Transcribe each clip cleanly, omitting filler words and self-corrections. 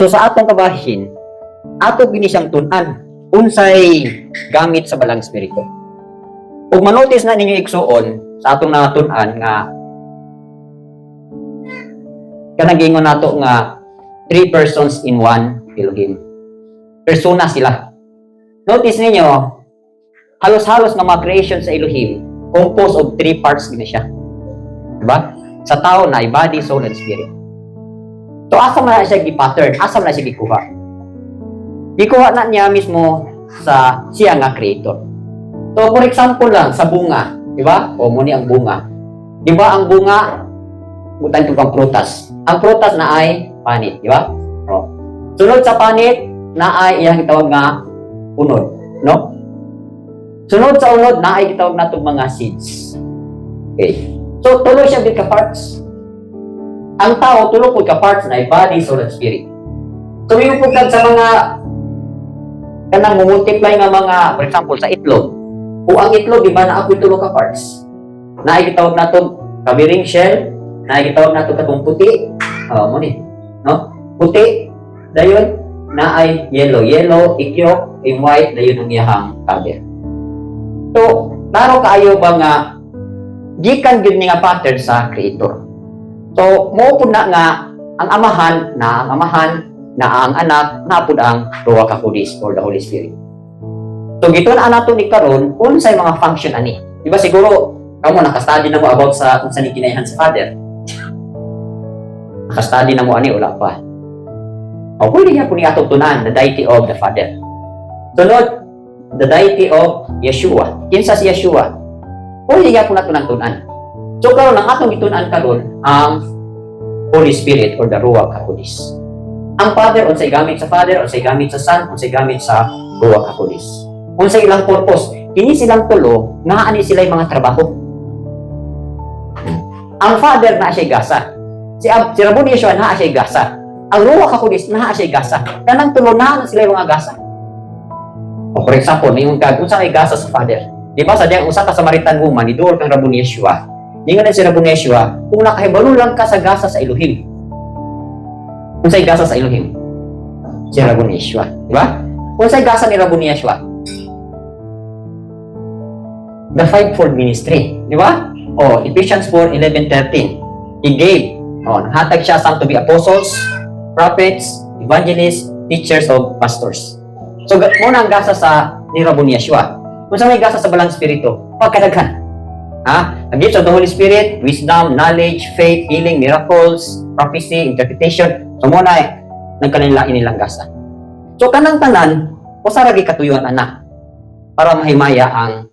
So sa atong kabahin, ato gini siyang tun-an unsay gamit sa balang espiritu. Ug manotice na ninyo igsuon sa atong natun-an nga kanang gingon nato nga 3 persons in one Elohim. Persona sila. Notice ninyo, halos-halos nga mga creation sa Elohim composed of 3 parts gina siya. Diba? Sa tao na ay body, soul, and spirit. So, asa man na siya gi-pattern? Asa man na siya gikuha? Gikuha na niya mismo sa siya nga creator. So, for example lang, sa bunga. Diba? O, muni ang bunga. Diba ang bunga, butan ito pang prutas. Ang prutas na ay panit. Diba? O. Sunod sa panit, na ay iyang itawag nga unod. No? Sunod sa unod, na ay itawag na itong mga seeds. Okay. So, tuloy siya din ka parts. Ang tao, tulog po ka-parts na body, soul, and spirit. So, yung pugkad sa mga kanang multiply nga mga, for example, sa itlog. O ang itlog, di ba, na ako'y tulog ka-parts. Naikitawag na itong kabiring shell, naikitawag na itong katong puti. Muni, no? Puti, dayon, na ay yellow. Yellow, ikyok, yung white, dayon ang iyahang kabir. So, klaro kaayo ba nga, gikan gid nga pattern sa creator. So, mo po na nga, ang amahan, na ang anak, na po ang Ruach HaKodesh or the Holy Spirit. So, gito na nato ni karon unsay mga function ani. Di ba siguro, kamo naka-study na mo about sa kung saan kinaihan sa Father. Naka-study na mo ani, wala pa. O, pwede nga po ni atong tunan, the deity of the Father. Sunod, the deity of Yeshua. Kinsa si Yeshua? Pwede nga po na tunan. So karon ang atong gitunan karon ang Holy Spirit or the Ruach HaKodesh. Ang Father unsay gamit sa Father, unsay gamit sa Son, unsay gamit sa Ruach HaKodesh. Unsay ilang purpose? Kini silang tulo nga ani sila mga trabaho. Ang Father na siya gasa. Si Rabbi Yeshua na siya gasa. Ang Ruach HaKodesh na siya gasa. Kanang tulo na sila mga gasa. O for example, yung unsa may gasa sa Father. Di ba sa diyang usa ka Samaritan woman ni duol kang Rabbi Yeshua. Ningon na si Rabbi Yeshua, kung nakahibalo lang ka sa gasa sa Elohim. Kung sa'y gasa sa Elohim, si Rabbi Yeshua. Di ba? Kung sa'y gasa ni Rabbi Yeshua, the fivefold ministry. Di ba? O, Ephesians 4:11-13. He gave, nahatag siya some to be apostles, prophets, evangelists, teachers of pastors. So, muna ang gasa sa ni Rabbi Yeshua. Kung saan may gasa sa balang spirito, pagkadaghan. The gifts of the Holy Spirit, wisdom, knowledge, faith, healing, miracles, prophecy, interpretation. So muna nagkanilain nilang gasa. So kanang tanan, usa ra gi katuyuan anak para mahimaya ang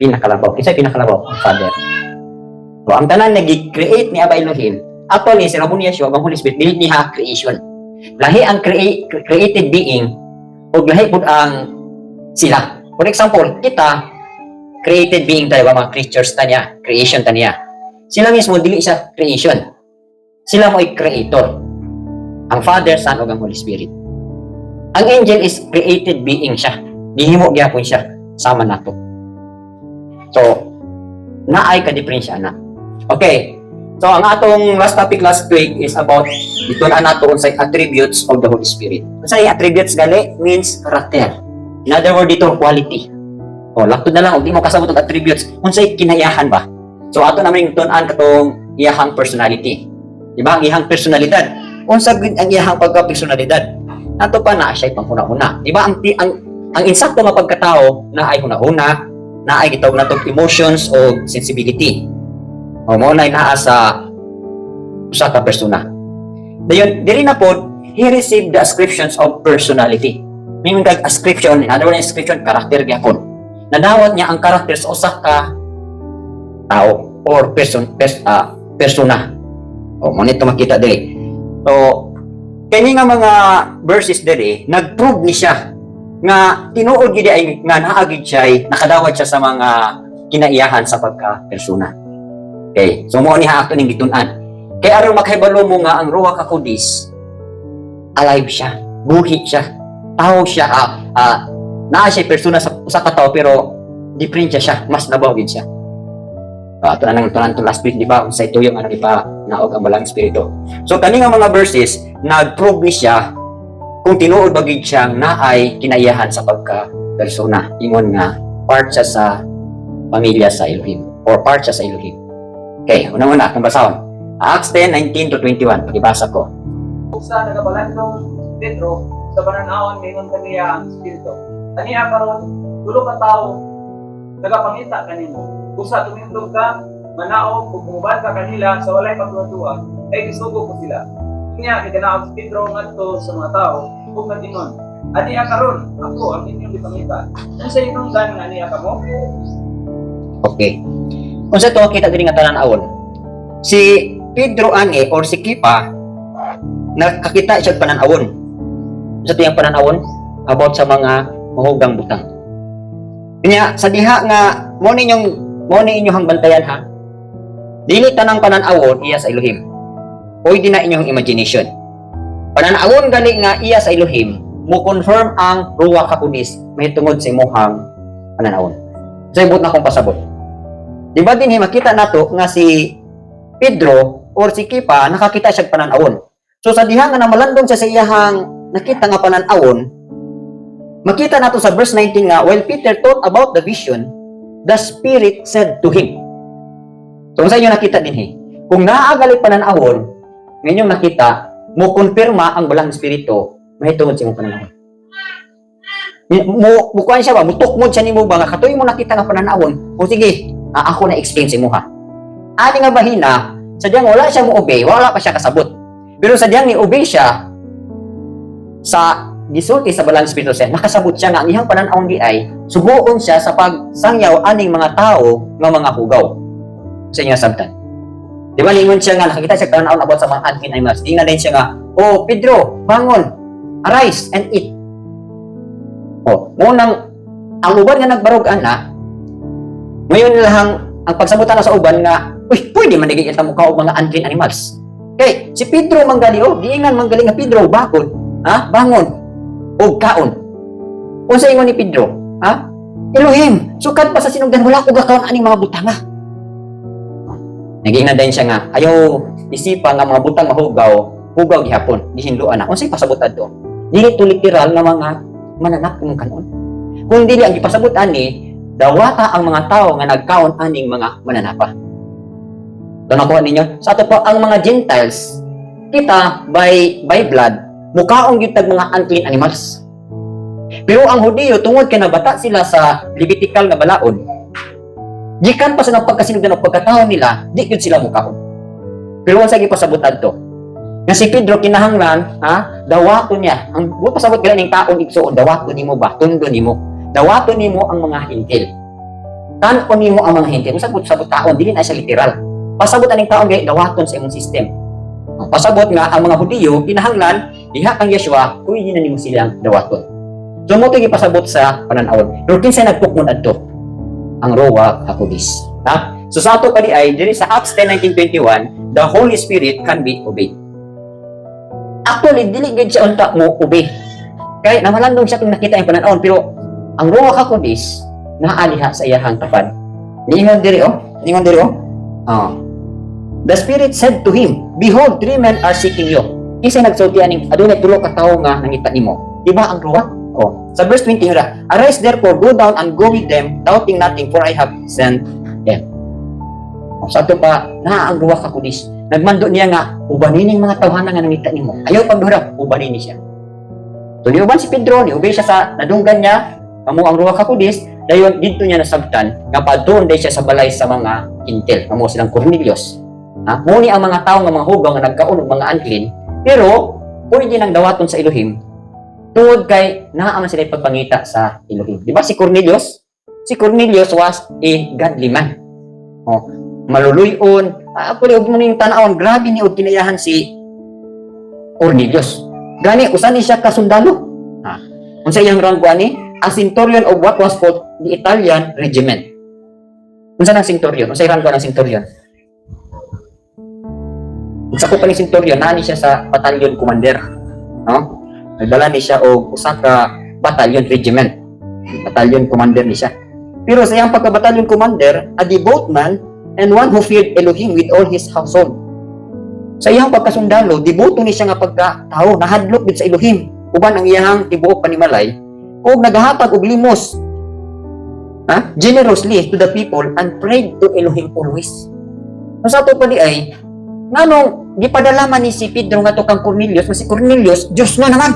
pinakalabaw. Kisay pinakalabaw? Ang Father. So ang tanan nag-create ni Aba Elohim. Actually, si Rabbi Yeshua, ang Holy Spirit, dili niya creation. Lahi ang created being o lahi pud ang sila. For example, kita created being tayo, mga creatures tanya, creation tanya. Sila mismo, dili siya creation. Sila mo ay creator. Ang Father, Son, o ang Holy Spirit. Ang angel is created being siya. Gihimo gyapon siya. Sama nato. So, naay ka-diferensya na. Okay. So, ang atong last topic last week is about dito na nato unsay attributes of the Holy Spirit. Unsay attributes gali means character. In other words, dito quality. Laktod na lang, di mo kasabot ang attributes. Unsay kinayahan ba? So, ato naman yung tunan katong iyahang personality. Diba? Ang iyahang personalidad. Unsa ang iyahang pagka-personalidad? Nato pa na siya panguna-una. Diba? Ang insakto nga pagkatao na ay una-una, na ay gitawag natong emotions o sensibility. Mao na naa sa usa ka persona. Dayon, dili na pod, he received the ascriptions of personality. Meaning kag ascription, in other words, ascription, karakter gyapon. Nadawat niya ang karakter sa usa ka tao or persona. Mo nito makita diri. So, kani nga mga verses diri, nag-prove ni siya nga tinuod gid ay nga naagid siya ay nakadawat siya sa mga kinaiyahan sa pagka-persona. Okay, so mo ni ha ato ning gitun-an. Kay aron makahibalo mo nga ang Ruach HaKodesh, alive siya, buhi siya, tao siya, naa siya persona sa usa ka tao pero different siya, mas nabawgid siya. Ato na nang tunan to last week, di ba? Sa ito yung di ba naog ang balang espiritu. So kani nga mga verses nag-prove ni siya kung tinuod ba gid siyang naay kinaiyahan sa pagka persona, ingon nga part siya sa pamilya sa Elohim or part siya sa Elohim. Okay, unang-una akong basahon. Acts 10:19 to 21, pakibasa ko. Sa nagabalandong Pedro sa bananaon mingon kaniya ang Espiritu. Kaniya karon tulo ka tawo nagapangita kanimo. Usa tumindog ka, manaog ug mubad ka kanila sa walay pagduwa ay gisugo ko sila. Kaniya gikanaog si Pedro ngadto sa mga tawo ug natingon. Aniya karon ako ang inyong gipangita. Unsa imong gan nga aniya kamo? Okay. Unsa to kita diri nga tanan-awon? Si Pedro ani or si Kipa nakakita siya pananawon. Sa tiyang pananawon about sa mga mahugang butang. Kanya sa diha nga mo ninyong bantayan ha. Dili tanang pananawon iya sa Elohim. Oy di na inyong imagination. Pananawon gali nga iya sa Elohim mo confirm ang Ruach HaKodesh may tungod sa imong pananawon. Sa ibot na kong pasabot. Di ba din makita nato nga si Pedro or si Kipa nakakita siya pananawon. So sa diha nga namalandong siya sa iyahang nakita nga pananawon, makita nato sa verse 19 nga while Peter thought about the vision, the Spirit said to him. So sa inyo nakita din kung naagali pananawon, ngayon nakita mo konfirma ang balang espiritu mahitungod sa imong pananawon. Mo kuan siya ba mutukmod siya nimo ba nga katuy mo nakita nga pananawon, o sige, ako na explain sa imo ha. Ani nga bahina, sadyang wala siya mo obey, wala pa siya kasabot. Pero sadyang ni-obey siya sa gisulti sa balang espiritu siya, nakasabot siya nga ang iyang pananawon di ay suguon siya sa pagsangyaw aning mga tao nga mga hugaw sa inyong sabtan. Di ba ningon siya nga nakakita siya pananawon about sa mga unclean animals. Di na din siya nga, "Oh, Pedro, bangon, arise and eat." Oh, munang ang uban nga nagbarog ana, ngayon lang ang pagsabutan na sa uban nga, "Uy, pwede man digit mo ka og mga unclean animals." Okay, si Pedro manggali diingan manggali nga Pedro bakod, ha? Bangon og kaon. Unsa ingon ni Pedro? Ha? Elohim, sukad pa sa sinugdan wala ko gakaon aning mga butanga. Naging din siya nga, ayaw isipa nga mga butang hugaw gihapon, gihinluan na. Unsay pasabot adto? Dili to literal nga mga mananak ng kanon. Kung dili ang gipasabot ani, dawata ang mga tao nga nagkaon aning mga mananapa. Ito nakuha ninyo. Sa ato po, ang mga Gentiles, kita, by blood, mukhaong gitag mga unclean animals. Pero ang Hudiyo, tungod kay nabata sila sa Levitical nga balaod, gikan pa sa pagkasinugdan o pagkataon nila, di yun sila mukhaon. Pero ang sige pasabutan to, nga si Pedro kinahanglan, dawaton niya. Ang pasabot gila ng taon igsoon, dawaton nimo ba? Tundo nimo. Dawaton nimo ang mga hintil. Kanon nimo ang mga hintil. Kung sabot taon, dili na siya literal. Pasabot aning taon gay dawaton sa imong system. Pasabot nga ang mga Hudiyo kinahanglan diha kang Yeshua pwede na nimo silang dawaton. So mo to gipasabot sa pananawon. Pero kinsa nagtukmon adto? Ang Ruach HaKodesh. Ha? So sa ato kadi ay diri sa Acts 10:19-21, the Holy Spirit can be obeyed. Actually dili gid siya unta mo obey. Kay namalandong siya kung nakita ang pananawon pero ang Ruach HaKodesh naaliha sa iyahang tapad. Niingon diri The Spirit said to him, "Behold, 3 men are seeking you." Kisay nagsulti aning adunay tulo ka tawo nga nangita nimo. Di ba ang Ruach? Sa verse 20 ra, "Arise therefore, go down and go with them, doubting nothing, for I have sent them." Sa ato pa na ang Ruach HaKodesh. Nagmando niya nga ubanin ning mga tawhana nga nangita nimo. Ayaw pagdurap, ubanin ni siya. So niuban si Pedro, niubay siya sa nadunggan niya, kamo ang Ruach HaKodesh, dayon dito niya nasabtan nga padton day siya sa balay sa mga intel, kamo silang Cornelius. Muni ang mga tao nga mga hugaw nga nagkaon og mga unclean, pero pwede nang dawaton sa Elohim tungod kay naaman sila pagpangita sa Elohim. Di ba si Cornelius? Si Cornelius was a godly man. Maluluyon. Ako og mo ning tan-awon, grabe ni og kinayahan si Cornelius. Gani usa ni siya ka sundalo. Unsa iyang rango ani? A centurion of what was called the Italian regiment. Unsa nang centurion? Unsa iyang rango ng centurion? Sa ko pa ni centurion, nani siya sa battalion commander. Nagdala ni siya og usa ka battalion regiment. Battalion commander ni siya. Pero sa iyang pagka-battalion commander, a devout man and one who feared Elohim with all his household. Sa iyang pagkasundalo, devoto ni siya nga pagkatao, nahadlok din sa Elohim. uban ang iyahang tibuok panimalay ug nagahatag og limos generously to the people and prayed to Elohim always. So sa ato pa di ay nganong gipadala man ni si Pedro ngadto kang Cornelius, si Cornelius Dios na naman.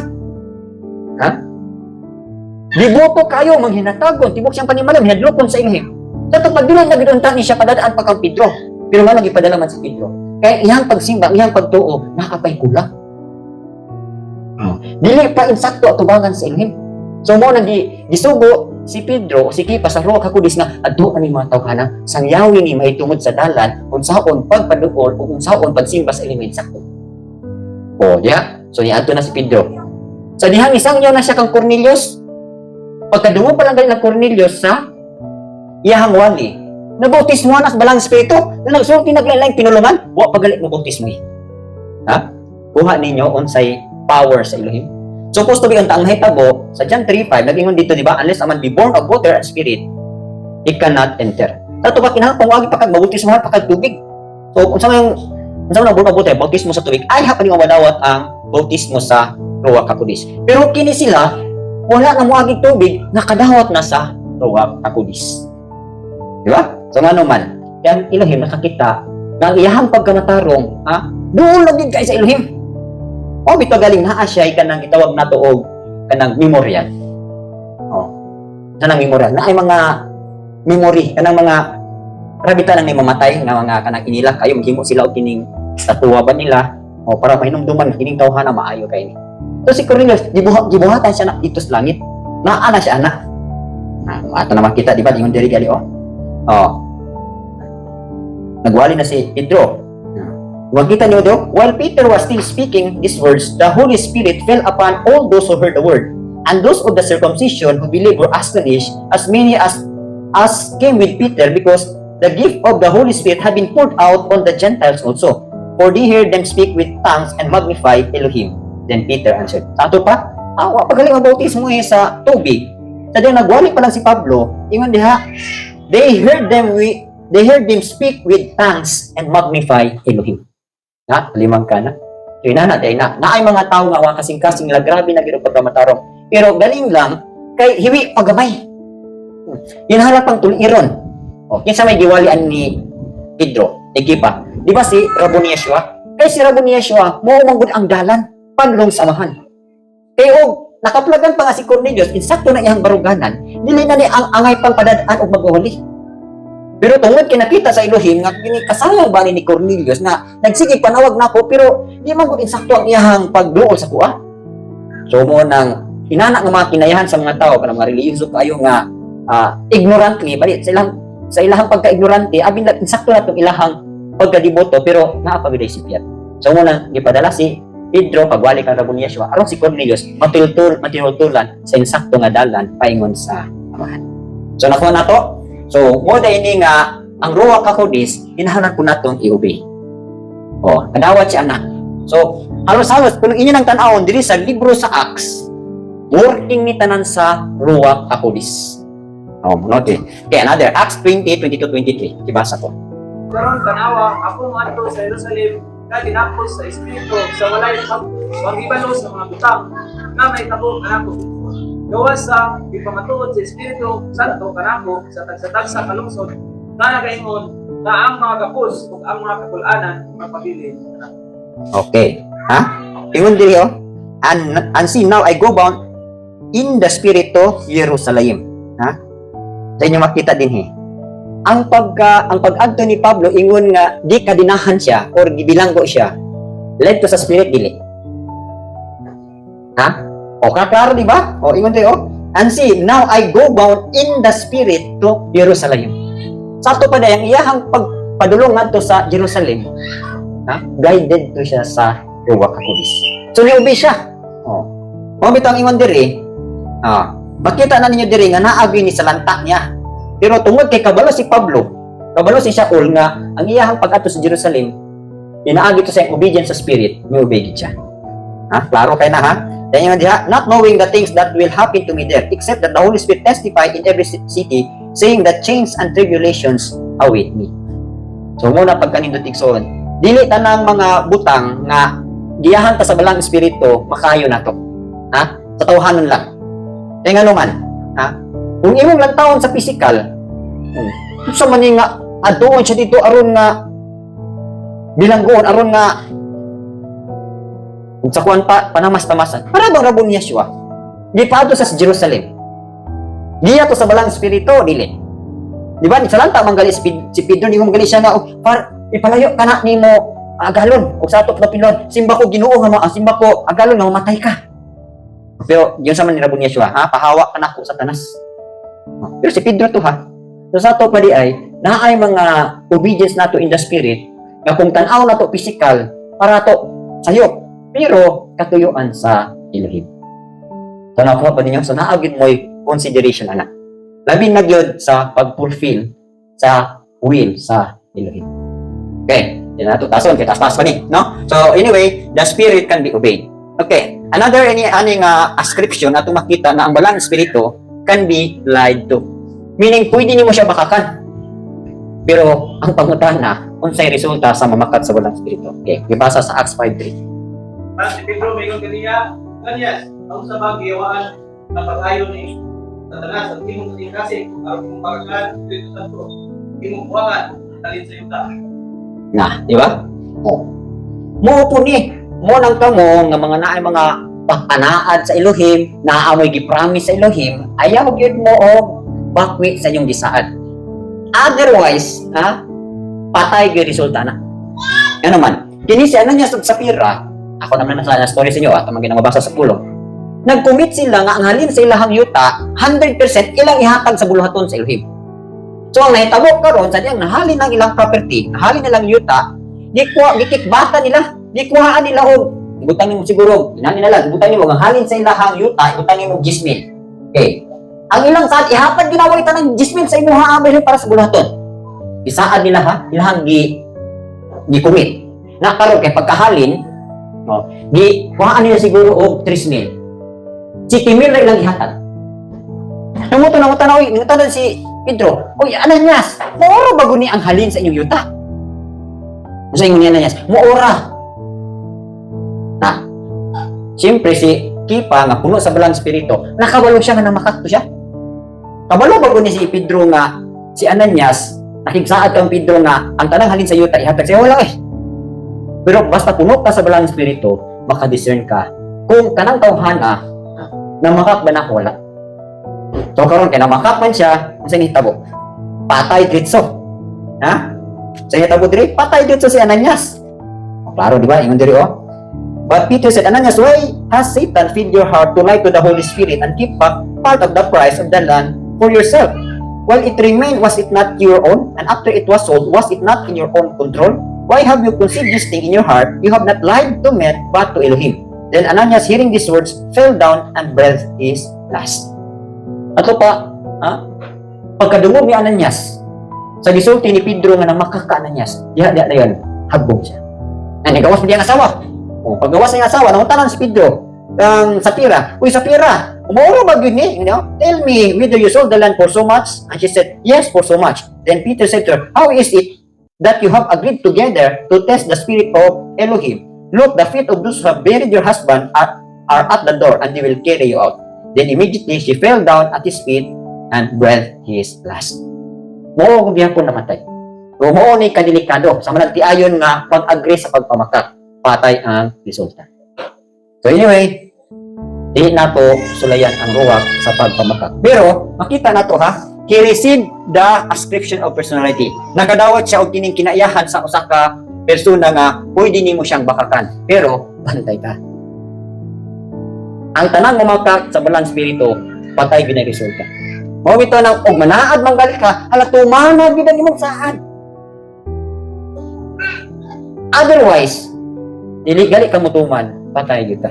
Diboto kayo manghinatagon tibok siyang panimalay hinadlokon sa Elohim. Dapat pagdulan na gidunta ni siya padadaan pa kang Pedro. Pero nga gipadala man si Pedro. Kaya iyang pagsimba, iyang pagtuo nakapay kulang. Dili pa insakto atubangan sa Elohim. So mo nang gisugo si Pedro o si Kipa sa Ruach HaKodes nga adto ani mga tawhana sangyawi ni mahitungod sa dalan unsaon pagpaduol o unsaon pagsimba sa Elohim sakto. Diha. So niadto na si Pedro. Sa dihang isang yaw na siya kang Cornelius. Pagkadungo pa lang gali ng Cornelius sa iyahang wali. Nabautismo na sa balang espiritu. Na nagsulti naglain-lain pinulungan, wa pagalit mo bautismo. Kuha ninyo unsay power sa Elohim. Supposed to be unta ang hitabo sa John 3:5 nagingon dito di ba, unless a man be born of water and spirit, he cannot enter. Tato ba kinahanglan wagi pa kag bautismo pa kag tubig. So unsa man born of water, bautismo sa tubig, ay hapan nga madawat ang bautismo sa Ruach HaKodes. Pero kini sila wala na moagig tubig, nakadawat na sa Ruach HaKodes. Di ba? So nga naman, kaya Elohim nakakita ng iyahang pagkamatarong, doon lang din kayo sa Elohim. Bito galing na siya, kanang itawag na to og kanang memorial. Kanang memorial. Na ay mga memory, kanang mga rabita lang ni mamatay, nga mga kanang inilak kayo, maghimo sila og kining statua ba nila, para mahinumduman, kining tawhana maayo kayo ni. So si Cornelius, gibuhatan siya na dito sa langit. Naana siya anak. Ato na makita, di ba? Ingon diri gali, nagwali na si Pedro. Makita niyo do, while Peter was still speaking these words, the Holy Spirit fell upon all those who heard the word. And those of the circumcision who believed were astonished, as many as came with Peter, because the gift of the Holy Spirit had been poured out on the Gentiles also. For they heard them speak with tongues and magnify Elohim. Then Peter answered. Sato pa, pagaling ang bautismo sa tubig. Sa diyan nagwali pa lang si Pablo, ingon diha, they heard them speak with tongues and magnify Elohim. Limang ka na. So inana day na ay mga tao nga wa kasing-kasing nila grabe na gid pagkamatarong. Pero galing lang kay hiwi pagamay. Inhala pang tuliron. Kinsa may giwalian ni Pedro, Ekipa. Di ba si Rabon Yeshua? Kay si Rabon Yeshua mo manggod ang dalan panlong samahan. Kay nakaplagan pa nga si Cornelius, insakto na iyang baruganan, dili na ni ang angay pang padadaan og magwali. Pero tungod kay nakita sa Elohim nga kini kasalaw ba ni Cornelius na nagsige panawag nako pero di man gud insakto ang iyahang pagduol sa kuha. So mo nang inana nga mga kinayahan sa mga tao kanang mga relihiyoso kayo nga ignorantly bali sa ilahang pagka-ignorante abin lang insakto na tong ilahang pagkadiboto pero naa pa gid sipyat. So mo nang gipadala si Pedro pagwali kang Rabon Yeshua aron si Cornelius matultulan sa insakto nga dalan paingon sa amahan. So nakuha na to. So, mo da ini nga ang Ruach HaKodes hinahanglan po natong i-obey. Kadawat si anak. So, halos-halos kung inyo nang tan-awon diri sa libro sa Acts, working ni tanan sa Ruach HaKodes. Note. Okay, another Acts 20:22-23. Ibasa ko. Karon tanawa ako ngadto sa Jerusalem nga ginapos sa espiritu sa walay pagibalo sa mga butang nga may tabong anako. Gawa sa ipamatuod sa Espiritu Santo kanako sa tagsa-tagsa kalungsod na nagaingon na ang mga gapos ug ang mga kakul-anan mapabilin. Okay. Ingon diri and see now I go bound in the spirit to Jerusalem. Sa inyo makita din ang pag-adto ni Pablo ingon nga di kadinahan siya or gibilanggo siya led to sa spirit dili. Klaro di ba? Ingon tayo. And see, now I go bound in the spirit to Jerusalem. Sa ato pa dayang iyahang pagpadulong ngadto sa Jerusalem. Guided to siya sa Ruach HaKodes. So niubi siya. Bitang ingon diri. Makita na ninyo diri nga naagi ni sa lanta niya. Pero tungod kay kabalo si Pablo, kabalo si Shaul nga ang iyahang pag-adto sa Jerusalem, inaagi to sa obedience sa spirit, niubi gid siya. Klaro kay na Then yun diha, not knowing the things that will happen to me there, except that the Holy Spirit testified in every city, saying that chains and tribulations await me. So muna pagkanindot igsoon, dili tanang mga butang nga giyahan ta sa balang espiritu makayo nato. Ha? Sa tawhanon lang. Kaya nga naman, ha? Kung imong lang taon sa physical, sa man nga, adoon siya dito, aron nga, bilanggoon, aron nga, kung sa kuwan pa, panamas-tamasan, para bang rabon niya siya? Di pa ato sa Jerusalem. Di ato sa balang spirito, dili. Di ba? Sa lanta, manggali si Pedro, di mo manggali siya nga, ipalayo ka na ni mo, agalon, o sa ato pinapilon, simba ko ginoo nga mo, simba ko agalon nga mamatay ka. Pero yun sa man nirabon niya siya, ha? Pahawa ka na ko, Satanas. Pero si Pedro to, ha? So sa ato pa di ay, naay mga obedience nato in the spirit, na kung tanaw na to physical, para to sayo, pero katuyuan sa Elohim. So nakuha pa ninyo, so naagid mo'y consideration, anak. Labi na gyud sa pag-fulfill sa will sa Elohim. Okay, yun na ito. Tason, kaya taas pa ni, no? So anyway, the spirit can be obeyed. Okay, another aning ascription na makita na ang balang espiritu can be lied to. Meaning, pwede niyo mo siya bakakan. Pero, ang pangutana, unsay resulta sa mamakat sa balang espiritu. Okay, ibasa sa Acts 5:3. Si Pedro may kaniya, ang sa bagayawaan na pag-ayon ni Satanas at imong kasi ang imong pagkakan Espiritu Santo, imong buwangan talin sa yuta. Na, di ba? Oh. Mo po ni, mo nang kamo nga mga naay mga pagpanaad sa Elohim, naamoy gipromise sa Elohim, ayaw gyud mo og bakwi sa inyong gisaad. Otherwise, ha? Patay gyud resulta na. Ano man? Kini si Ananias ug Sapphira, ako naman na story sa inyo, atong mga mabasa sa pulo. Nag-commit sila nga ang halin sa ilahang yuta, 100% ilang ihatag sa buluhaton sa Elohim. So ang nahitabo karon sa diyang nahalin ng ilang property, nahalin nilang yuta, gikikbata nila, gikuhaan nila og ibutang nimo siguro, inani na lang, ibutang nimo ang halin sa ilahang yuta, ibutang nimo 10,000. Okay. Ang ilang saad ihatag ginaway tanang 10,000 sa imuha abay para sa buluhaton. Isaad nila ha, ilahang gi-commit. Na karon kay pagkahalin, no, gikuhaan nila siguro og 3,000. 7,000 na ilang ihatag. Namuto na tanaw, nangutanan si Pedro, "Oy, Ananias, mooro bago ni ang halin sa inyong yuta?" Sa inyo ni Ananias, "Moora." Na, siyempre si Kipa nga puno sa balang espiritu, nakabalo siya nga namakakto siya. Kabalo bago ni si Pedro nga si Ananias, nakigsaad kang Pedro nga ang tanang halin sa yuta ihatag siya, wala eh. Pero basta puno ka sa balang espiritu, maka-discern ka kung kanang tawhana na makak ba na wala. So karon kay namakak man siya, ang sinihitabo, patay diretso. Ha? Sa hitabo diri, patay diretso si Ananias. Klaro di ba? Ingon diri oh. But Peter said, "Ananias, why has Satan filled your heart to lie to the Holy Spirit and keep back part of the price of the land for yourself? While it remained, was it not your own? And after it was sold, was it not in your own control? Why have you conceived this thing in your heart? You have not lied to men, but to Elohim." Then Ananias, hearing these words, fell down and breathed his last. Ato pa, ha? Pagkadungog ni Ananias, sa gisulti ni Pedro nga namakaka Ananias, diha na yun, hagbog siya. Ay, nagawas mo diya ang asawa. O, paggawas niya ang asawa, nanguntanan si Pedro, ang Sapphira, "Uy, Sapphira, umuro ba yun eh? You know, tell me whether you sold the land for so much?" And she said, "Yes, for so much." Then Peter said to her, "How is it that you have agreed together to test the spirit of Elohim? Look, the feet of those who have buried your husband are at the door, and they will carry you out." Then immediately she fell down at his feet and breathed his last. Mo kung diyan po namatay. Kung mo ni kadelikado, sa managtiayon nga pag-agree sa pagpamakak, patay ang resulta. So anyway, di na to sulayan ang ruwak sa pagpamakak. Pero makita na to ha, he received the ascription of personality. Nakadawat siya og kining kinaiyahan sa usa ka persona nga pwede nimo siyang bakakan, pero bantay ka. Ang tanang mamakak sa balang espiritu, patay gyud ang resulta. Mao ito nang og manaad manggali ka, hala tumana gyud ang imong saad. Otherwise, dili gali ka mutuman, patay gyud ka.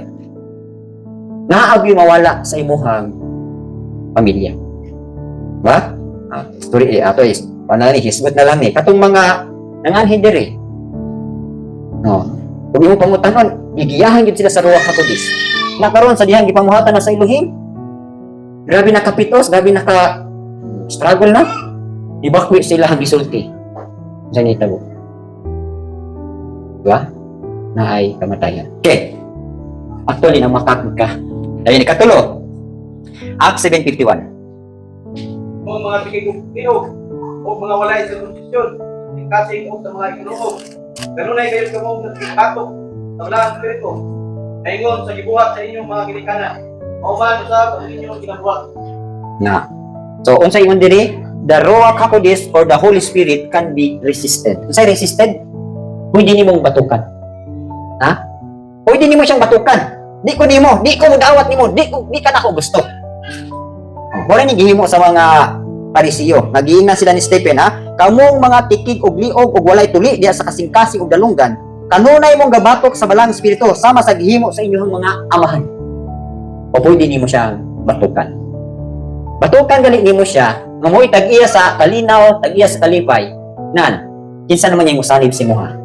Naagi mawala sa imuhang pamilya. Ba? Story ato is panani hisgot na lang ni katong mga nanganhin diri. No. Kung imong pangutanon, gigiyahan gid sila sa ruwak katudis. Nakaroon sa dihang gipamuhatan na sa Elohim. Grabe na kapitos, grabe na ka struggle na. Ibakwi sila ang gisulti. Sa nitabo. Diba? Na ay kamatayan. Okay. Actually, namakakot ka. Ayun, ikatulo. Acts 7:51. Kung mga tigigog o mga walay sa konsisyon, kasing o sa mga inuog, ganun ay kayo sa mga nagpatok sa wala ang spirito, naingon sa gibuhat sa inyong mga ginikanan, mauman sa inyong ginabuhat. Na. So, unsay ingon diri? The Ruach HaKodesh or the Holy Spirit can be resisted. Unsay resisted? Pwede nimong batukan. Ha? Pwede nimo siyang batukan. Di ko mudawat nimo, di ka na ko gusto. Wala ni gihimo sa mga Parisiyo. Nagiingnan sila ni Stephen, ha? Kamong mga tikig og liog og walay tuli diya sa kasing-kasing og dalunggan, kanunay mong gabatok sa balang espiritu sama sa gihimo sa inyong mga amahan. O pwede nimo siyang batukan. Batukan gali nimo siya, nga mo'y tag-iya sa kalinaw, tag-iya sa kalipay. Nan, kinsa naman niyang musalib si Moha?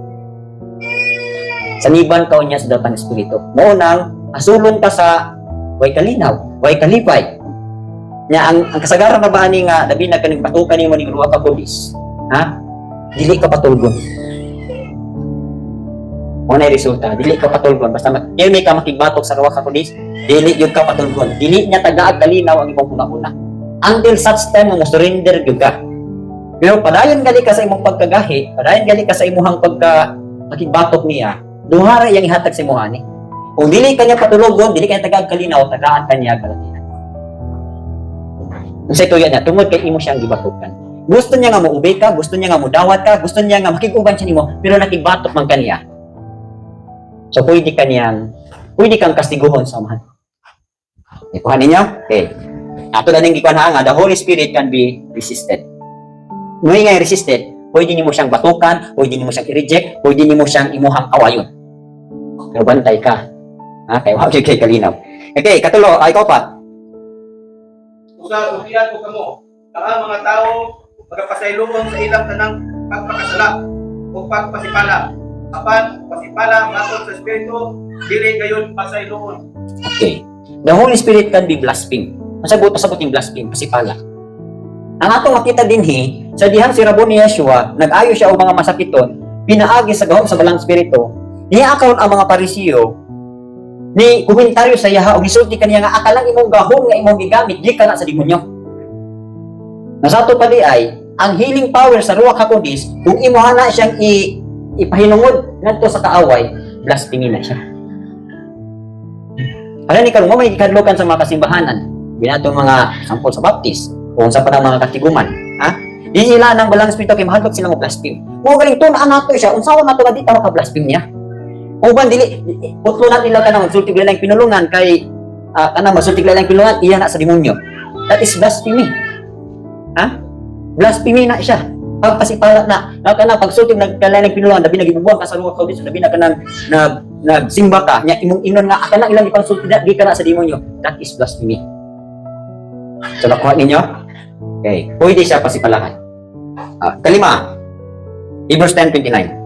Saniban ka niya sa datang espiritu. Mo nang asulon ka sa way kalinaw, way kalipay. Nya ang kasagaran na ba ani nga labi na kaning batukan nimo ning Ruach HaKodesh, ha? Dili ka patulgon. Mo na resulta, dili ka patulgon basta may ka makigbatok sa Ruach HaKodesh, dili gyud ka patulgon. Dili niya tagaag kalinaw ang imong una-una. Until such time mo surrender gyud ka. Pero padayon gali ka sa imong pagkagahi, padayon gali ka sa imong pagkigbatok niya, duha ra yang ihatag sa imong ani. Kung dili kanya patulgon, dili kanya tagaag kalinaw, tagaan kanya galatinan. Unsay tuya niya, tungod kay imo siyang gibatukan. Gusto niya nga moubay ka, gusto niya nga modawat ka, gusto niya nga makig-uban siya nimo, pero nakigbatok man kaniya. So pwede kang kastiguhon sa amahan. Ikuha ninyo? Okay. Ato na ning gikuan nga, the Holy Spirit can be resisted. Ngay nga resisted, pwede nimo siyang batukan, pwede nimo siyang i-reject, pwede nimo siyang imuhang awayon. Pero bantay ka. Ha? Kaya wag kay kalinaw. Okay, katulo, ikaw pa. Usa ulian ko kamo, ang mga tao magapasayloon sa ilang tanang pagpakasala o pagpasipala. Apan pasipala matod sa espiritu, dili gayon pasayloon. Okay. The Holy Spirit can be blasphemed. Masabot yung blaspheme, pasipala. Ang atong makita dinhi, sa dihang si Rabon ni Yeshua, nag-ayo siya og mga masakiton, pinaagi sa gahom sa balang espiritu, niya akaw ang mga Pariseo, ni komentaryo sa yaha o gisulti kaniya nga akalang imong gahom nga imong gigamit di ka na sa demonyo. Nasato pa di ay ang healing power sa Ruach HaKodesh kung imuha na siyang ipahinungod ngadto sa kaaway, blasphemy na siya. Kaya ni karon mo may kadlokan sa mga kasimbahanan, binato mga sampol sa Baptist o sa panang mga katiguman, ha? Di sila nang balang espiritu kay mahadlok sila mo blaspheme. Mo galing tun nato siya unsaon nato nga di ta maka-blaspheme niya. Uban dili putlo na nila kanang sultig lang pinulungan kay kanang masultig lang pinulungan iya na sa demonyo. That is blasphemy. Ha? Blasphemy na siya. Pagpasipala na kanang pagsultig nagkalain pinulungan labi nagibubuang ka sa Ruach HaKodesh labi na kanang nagsimba ka nya imong inon nga kanang ilang ipangsultig di ka na sa demonyo. That is blasphemy. So nakuha ninyo? Okay. Pwede siya pasipalahan. Kalima. Hebrews 10:29.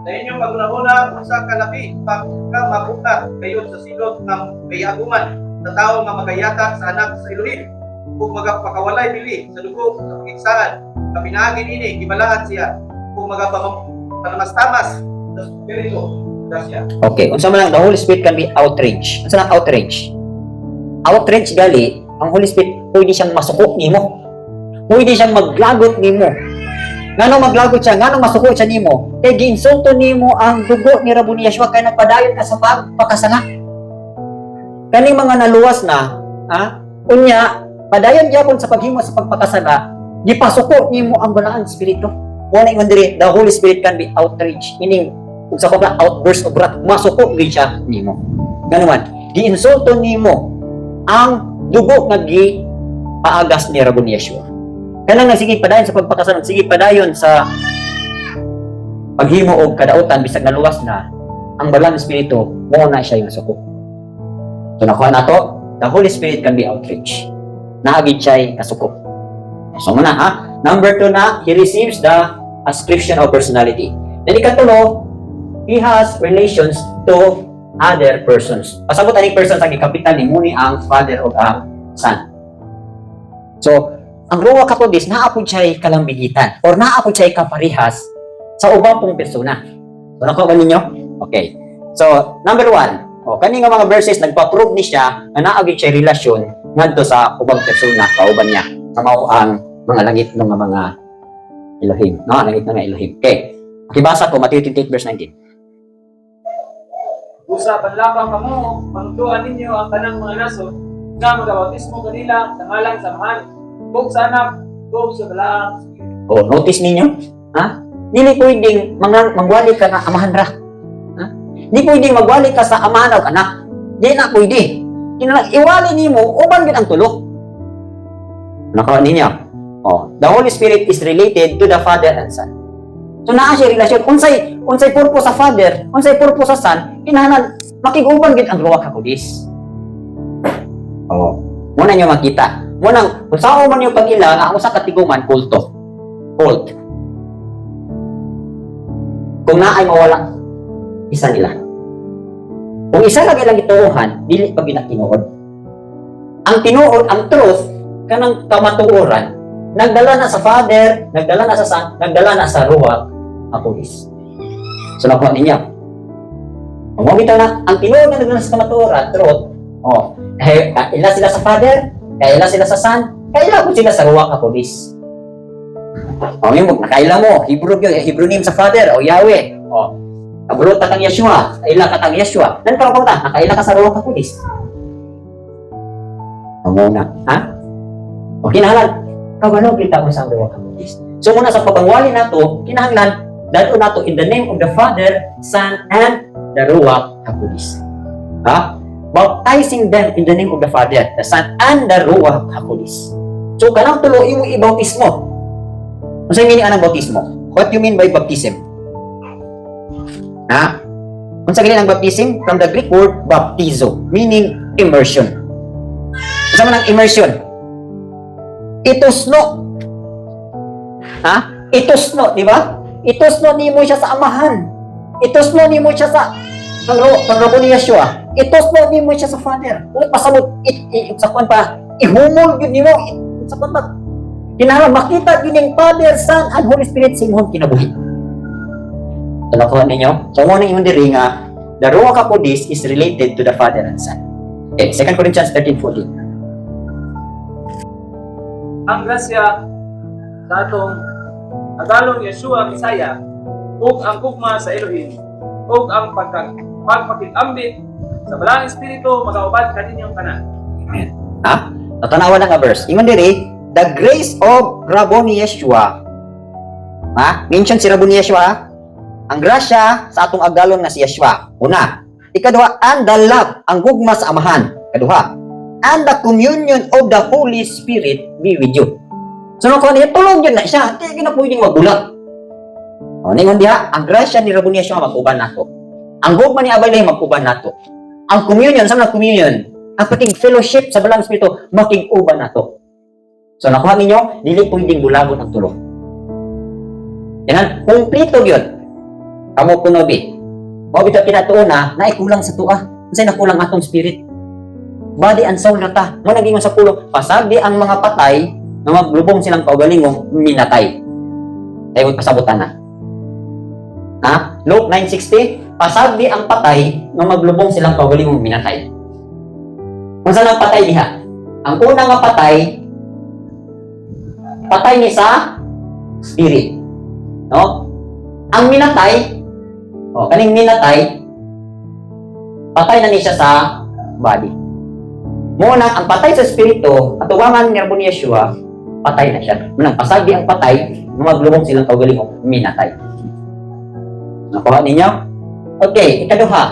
Sa inyong paguna-una, usa ka labi, pagka mabuka kayo sa silot ng kayaguman, sa tao nga magayata sa anak sa Elohim, kung magapakawalay bili sa dugo sa pagigsaan, kapinaagin ini, gibalahan siya, kung magapanamas-tamas sa spirito, siya. Okay, unsa man lang, the Holy Spirit can be outrage. Unsa lang outrage? Outrage gali, ang Holy Spirit pwede siyang masuko nimo. Pwede siyang maglagot nimo. Ngano maglagot siya, ngano masuko siya nimo? Kay giinsulto nimo ang dugo ni Rabon ni Yeshua kay nagpadayon ka sa pagpakasala. Kaning mga naluwas na, ha? Unya, padayon gyapon sa paghimo sa pagpakasala, gipasuko nimo ang balaan espiritu. Wala ingon diri, the Holy Spirit can be outrage, meaning ug sa pagka outburst of wrath, masuko gyud siya nimo. Ngano man, giinsulto nimo ang dugo nga paagas ni Rabon ni Yeshua. Kanang sige padayon sa pagpakasalan, sige padayon sa paghimo og kadautan bisag naluwas na ang balang espiritu mo na siya yung suko. So nakuha nato, the Holy Spirit can be outrage. Naagid siya kasuko. So muna ha, number 2 na, he receives the ascription of personality. Then ikatulo, he has relations to other persons. Pasabot aning persons ang ikapitan ni muni ang Father o ang Son. So ang Ruach HaKodesh naapod siya kalambigitan or naapod siya kaparihas sa ubang pong persona. So nakuha ba ninyo? Okay. So number 1, O, kani nga mga verses, nagpa-prove ni siya na naagin siya relasyon ngadto sa ubang persona, kauban niya. Sa mao ang mga langit ng mga Elohim. No, langit ng Elohim. Okay. Makibasa ko, Matthew 28 verse 19. Usa panlakang kamo, manutuan ninyo ang kanang mga nasod nga magabautismo kanila sa ngalan sa Amahan, ug sa Anak, ug sa Balaang Espiritu. O, notice ninyo? Ha? Dili pwedeng mangwali ka na amahan ra. Ha? Di pwedeng magwali ka sa amahan o anak. Di na pwede. Iwali nimo uban gid ang tulo. Nakaw ninyo. Oh, the Holy Spirit is related to the Father and Son. So naa siya relasyon unsay purpose sa Father, unsay purpose sa Son, kinahanglan makiguban gid ang Ruach HaKodes. Oh, muna niyo makita. Munang kung sao man yung pag-ila nga usa ka tiguman kulto. Cult. Kung naay mawala isa nila. Kung isa lagi lang ituuhan, dili pa ginatinuod. Ang tinuod, ang truth, kanang kamatuoran, nagdala na sa Father, nagdala na sa Son, nagdala na sa Ruach HaKodes. So nakuha ninyo. Kung makita na, ang tinuod na nagdala sa kamatuoran, truth, ila sila sa Father, kaila sila sa Son, kaila po sila sa Ruach HaKodes. Yung nakaila mo, Hebrew name sa Father, o Yahweh. Kabulot ka tang Yeshua, kaila ka tang Yeshua. Nan ka pa nakaila ka sa Ruach HaKodes. Muna, ha? O kinahanglan, kabalo kita mo sa Ruach HaKodes. So muna sa pagpangwali nato, kinahanglan, dato nato in the name of the Father, Son, and the Ruach HaKodes. Ha? Baptizing them in the name of the Father, the Son, and the Ruach HaKodes. So kanang tulo imo ibautismo. Ano sa meaning anang bautismo? What you mean by baptism? Ha? Kung sa ang baptism, from the Greek word baptizo, meaning immersion. Isa man ang immersion? Itusno. Ha? Itusno, di ba? Itusno nimo siya sa amahan. Itusno nimo siya sa pangrabo ni Yeshua. Itusno nimo siya sa Father. Kung pasabot, sa kwan pa, ihumol yun nimo. Sa kwan pa, kinahanglan makita yun yung Father, Son, and Holy Spirit sa imong kinabuhi. So, nakuha ninyo? So, muna yung diri nga, the Ruach HaKodes is related to the Father and Son. Okay, 2 Corinthians 13:14. Ang grasya sa atong agalong Yeshua Misaya, ug ang gugma sa Elohim, ug ang pagpakig-ambit sa Balaang Espiritu magaubad kaninyong tanan. Amen. Ha? Natanawa na nga verse. Ingon diri, the grace of Rabboni Yeshua. Ha? Mention si Rabboni Yeshua. Ang grasya sa atong agalon nga si Yeshua. Una. Ikaduha, and the love, ang gugma sa amahan. Ikaduha, and the communion of the Holy Spirit be with you. So nakuha niya, tulog yun na siya. Hindi na pwedeng magulat. O, ningon diha, ang grasya ni Rabboni Yeshua mag-uban nato. Ang gugma ni Abay Lay mag-uban nato. Ang communion, sa mga communion, ang pating fellowship sa Balaang Espiritu, makig-uban nato. So nakuha ninyo, dili pwedeng bulagon ang tulo. Yan, kumplito yun. Kamo kunobi. Mao bitaw kinatuon na naikulang sa tuwa. Unsay nakulang atong spirit? Body and soul na ta. Mo naging sa pulong pasagdi ang mga patay nga maglubong silang kaugalingong minatay. Ay pasabutan na. Ha? Luke 9:60, pasagdi ang patay nga maglubong silang kaugalingong minatay. Unsa nang patay diha? Ang una nga patay ni sa spirit. No? Ang minatay, kaning minatay, patay na ni siya sa body. Muna, ang patay sa espiritu, at uwangan ni Rabboni Yeshua, patay na siya. Munang pasagi ang patay, maglubong silang kaugalingong minatay. Nakuha ninyo? Okay, ikaduha.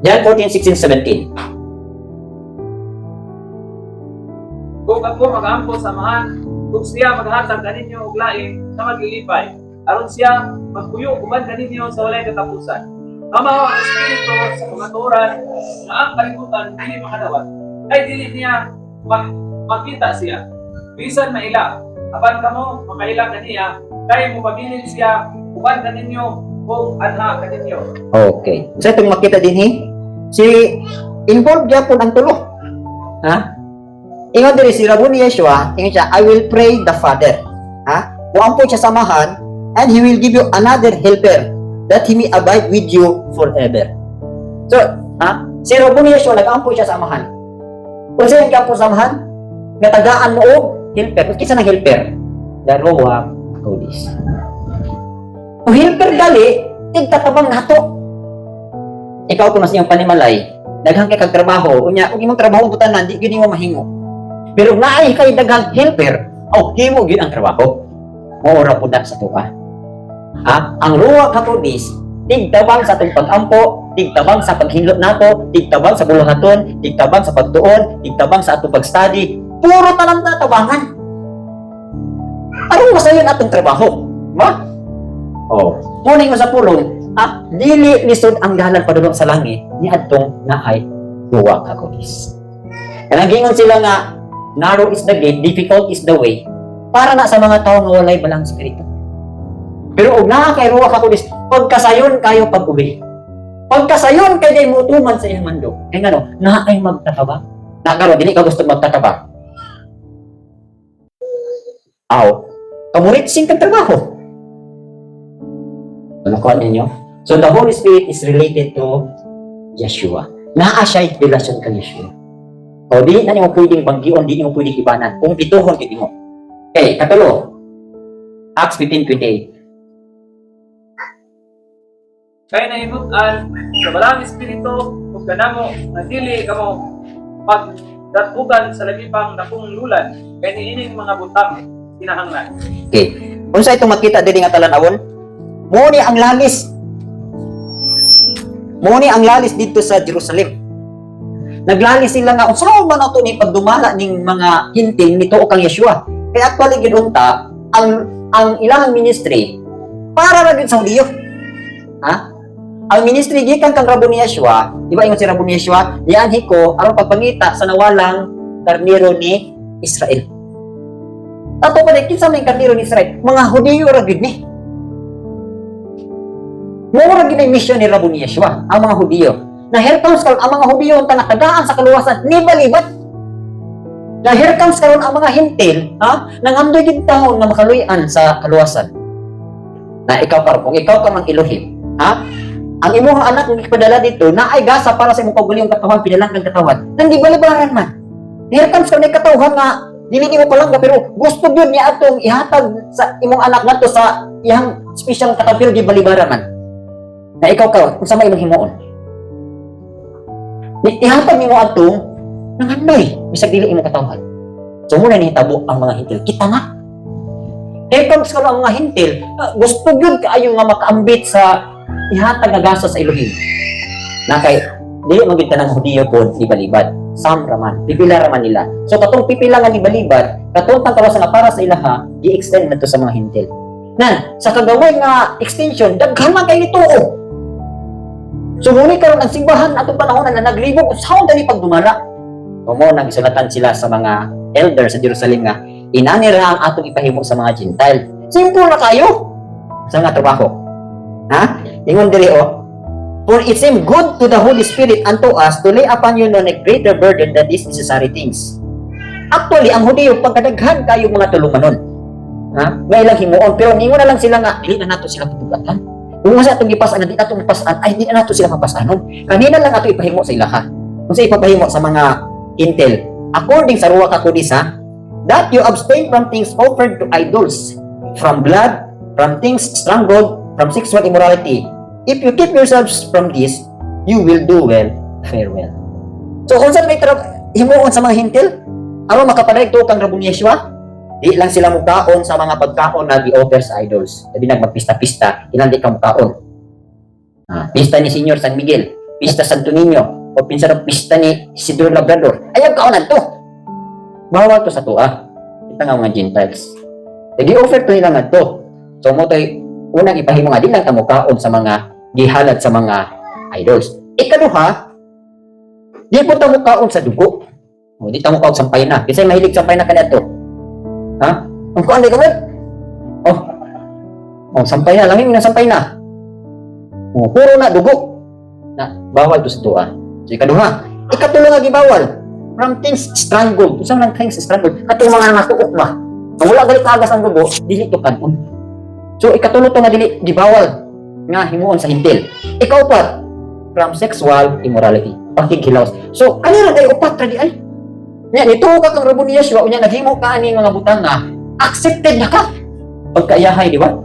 John 14:16-17. Kung ako mag-ampo sa amahan, kung siya maghatag kaninyo og lain sa maglilipay, aron siya magpuyo uban kaninyo sa walay katapusan. Amaw ang Espiritu sa kamatuoran na ang kalibutan dili makadawat. Kay dili niya makita siya. Bisan maila, apan kamo makaila kaniya, kay mupabilin siya uban kaninyo o anha kaninyo. Okay. Sa itong makita din si involved gyapon ang tulo. Ha? Ingon diri si Rabboni Yeshua, ingon siya, I will pray the Father. Ha? Kuampo siya samahan, and He will give you another helper, that He may abide with you forever. So, si Rabuniasyo nag-ampo siya sa amahan. Kung siya nag-ampo sa amahan, natagaan mo og helper. Kung kisa ng helper, the Ruach HaKodes. Kung helper gali, tigtatabang nato. Ikaw kung mas iyong panimalay, daghang kay kag trabaho, unya ug imong trabaho butanan di gyud mo mahimo. Pero naay kay daghang helper, himo gyud ang trabaho. Mao ra pud sa tuwa. Ang Ruach HaKodes tigtabang sa atong pag-ampo, tigtabang sa paghinlot nato, tigtabang sa buluhaton, tigtabang sa pagtuon, tigtabang sa atong pag-study, puro tanan na tabangan. Aron masayon atong trabaho, ba? Muning mo sa pulong, dili lisod ang dalan padulong sa langit ni adtong naay Ruach HaKodes. Kanang gingon sila nga narrow is the gate, difficult is the way, para na sa mga tawo nga walay balang espiritu. Pero og naa kay Ruach HaKodes, pagkasayon kayo pag-uwi. Pagkasayon kay day mutuman sa iyang mandog. Kay ngano, naay magtataba. Nagaro dili ka gusto magtataba. Kamurit sing kang trabaho. Ano ko ninyo? So the Holy Spirit is related to Yeshua. Naa siya'y relasyon kay Yeshua. Di na niyo pwedeng banggion, di niyo pwedeng ibanan. Kung pituhon kay mo. Okay, katulo. Acts 15:28. Kaya nahimutan sa balang espiritu ug kanamo nga dili kamo pagdatugan sa labi pang dakong lulan kay niining mga butang kinahanglan. Okay. Unsa itong makita diri nga talan-awon? Muni ang lalis. Muni ang lalis dito sa Jerusalem. Naglalis sila nga unsa man ato ni pagdumala ning mga hintil nito o kang Yeshua. Kaya actually gid unta ang ilang ministry para ra gid sa Hudiyo. Ang ministry gikan kang Rabuni Yeshua, di ba ingon si Rabuni Yeshua, dianhi ko aron pagpangita sa nawalang karnero ni Israel. Ato pa din kinsa may karnero ni Israel? Mga Hudiyo ra gid ni. Mura gid ang mission ni Rabuni Yeshua, ang mga Hudiyo. Na here comes karon ang mga Hudiyo ang natagaan sa kaluwasan ni balibat. Na here comes karon ang mga hintil, nangamdoy gid tahon nga makaluy-an sa kaluwasan. Na ikaw karon kung ikaw ka mang Elohim, ang imong anak nga ipadala dito na ay gasa para sa imong paguliyong katawan, pinalang kang katawan. Nang di balibaran man. Here comes karon ang katawan nga dili mo palangga pero gusto gyud niya atong ihatag sa imong anak ngadto sa iyang special katawan pero di balibaran man. Na ikaw karon unsa may imong himuon? Ihatag nimo atong nangandoy bisag dili imong katawan. So muna ni hitabo ang mga hintil. Kita nga. Here comes karon ang mga hintil, gusto gyud kaayo nga makaambit sa ihatag nga gasa sa Elohim. Na kay dili man gyud tanang Hudiyo pod di balibad. Sam raman, pipila raman nila. So katong pipila nga ni balibad, katong tangkawasan nga para sa ilaha, i-extend nato sa mga hintil. Nan, sa kagaway nga extension, daghan man kay nituo. So muni karon ang simbahan atong panahon na naglibog usaon dali pagdumala. Mo nang isulatan sila sa mga elder sa Jerusalem nga inani ra ang atong ipahimo sa mga Gentile. Simple na kayo. Sa nga trabaho. Ingon diri for it seemed good to the Holy Spirit and to us to lay upon you a greater burden than these necessary things. Actually, ang Hudiyo pagkadaghan kayo mga tulumanon. May ilang himuon pero ningon na lang sila nga dili na nato sila putugatan. Kung sa atong gipasan na di atong gipasan ay di na nato sila mapasanon. Kanina lang ato ipahimo sa ilaha. Kung sa ipapahimo sa mga intel according sa Ruach HaKodes that you abstain from things offered to idols, from blood, from things strangled, from sexual immorality. If you keep yourselves from this, you will do well, fare well. So, unsa may himuon sa mga hintil? Aron makapadayag to kang Rabuni Yeshua? Di lang sila mukaon sa mga pagkaon na gi-offer sa idols. Di nagpista-pista, ilang di ka mukaon. Pista ni Senyor San Miguel, pista Santo Niño, o pinsan pista ni Isidro Labrador. Ayaw kaonan to. Bawal to sa tuwa. Ito nga mga Gentiles. Gi-offer to nila nga to. So, mo to'y unang ipahimo nga, di lang kamukaon sa mga gihalad sa mga idols. Ikaduha, di po tamukaon sa dugo. Di tamukaon sampay na. Kasi mahilig sampay na kanina to. Ang kuan di kamot? Sampay na. Langin na sampay na. Puro na dugo. Bawal to sa tuwa. So, ikaduha, ikatulo nga gibawal. From things strangled. Isang lang things strangled. Katong mga nasuok ba? Kung wala galit agas ang dugo, dili to kanon. So, ikatulo to nga dili gibawal nga himuon sa hintil. Ikaw pa, from sexual immorality, pakighilaw. So, kanira ay upat ra di ay. Nya nito ka kang Rabon ni Yeshua unya naghimo ka ani mga butang na accepted na ka. Pagkaayahay, di ba?